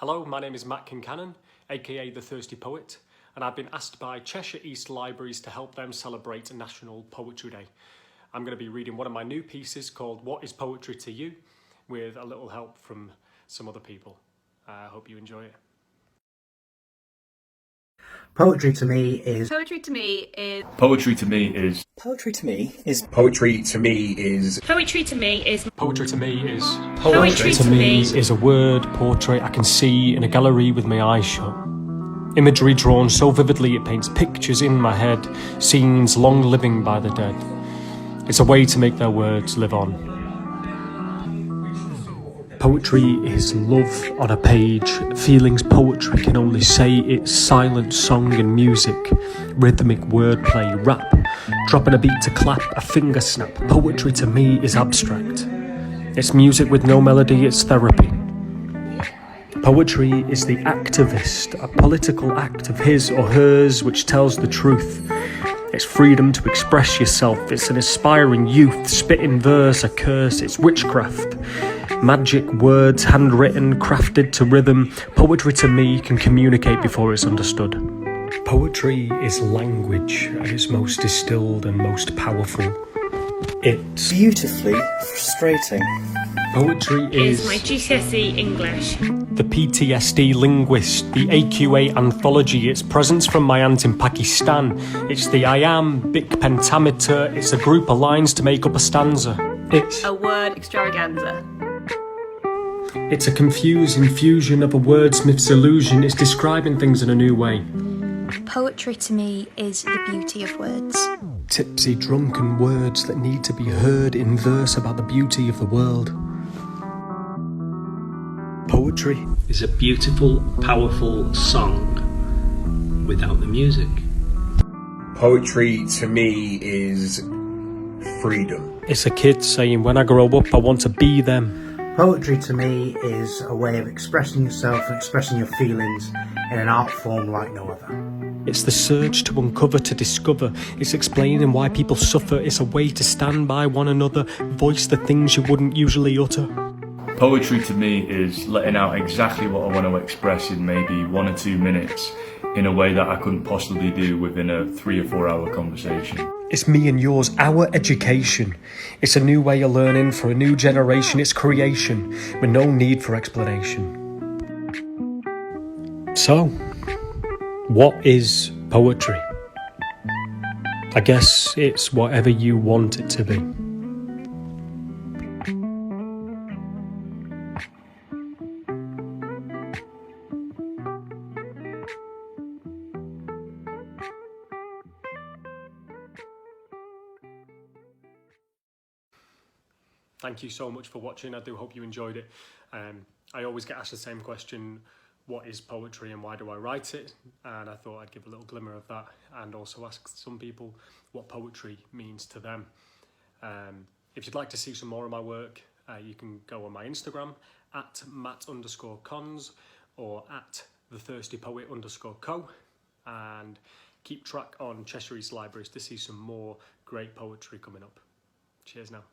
Hello, my name is Matt Concannon, aka The Thirsty Poet, and I've been asked by Cheshire East Libraries to help them celebrate National Poetry Day. I'm going to be reading one of my new pieces called What is Poetry to You, with a little help from some other people. I hope you enjoy it. Poetry to me is. Poetry to me is. Poetry to me is. Poetry to me is. Poetry to me is. Poetry to me is. Poetry to me is. Poetry to me is a word portrait I can see in a gallery with my eyes shut. Imagery drawn so vividly it paints pictures in my head, scenes long living by the dead. It's a way to make their words live on. Poetry is love on a page. Feelings poetry can only say it's silent song and music, rhythmic wordplay, rap, dropping a beat to clap, a finger snap. Poetry to me is abstract. It's music with no melody, it's therapy. Poetry is the activist, a political act of his or hers which tells the truth. It's freedom to express yourself. It's an aspiring youth, spitting verse, a curse. It's witchcraft. Magic words, handwritten, crafted to rhythm. Poetry to me can communicate before it's understood. Poetry is language at its most distilled and most powerful. It's beautifully frustrating. Poetry is my GCSE English. The PTSD linguist, the AQA anthology, its presence from my aunt in Pakistan. It's the iambic pentameter, it's a group of lines to make up a stanza. It's a word extravaganza. It's a confused infusion of a wordsmith's illusion. It's describing things in a new way. Poetry to me is the beauty of words. Tipsy, drunken words that need to be heard in verse about the beauty of the world. Poetry is a beautiful, powerful song without the music. Poetry to me is freedom. It's a kid saying, when I grow up, I want to be them. Poetry to me is a way of expressing yourself and expressing your feelings in an art form like no other. It's the surge to uncover, to discover. It's explaining why people suffer. It's a way to stand by one another, voice the things you wouldn't usually utter. Poetry to me is letting out exactly what I want to express in maybe 1 or 2 minutes in a way that I couldn't possibly do within a 3 or 4 hour conversation. It's me and yours, our education. It's a new way of learning for a new generation. It's creation with no need for explanation. So, what is poetry? I guess it's whatever you want it to be. Thank you so much for watching. I do hope you enjoyed it. I always get asked the same question, what is poetry and why do I write it? And I thought I'd give a little glimmer of that and also ask some people what poetry means to them. If you'd like to see some more of my work, you can go on my Instagram at Matt_cons or at TheThirstyPoet_co and keep track on Cheshire East Libraries to see some more great poetry coming up. Cheers now.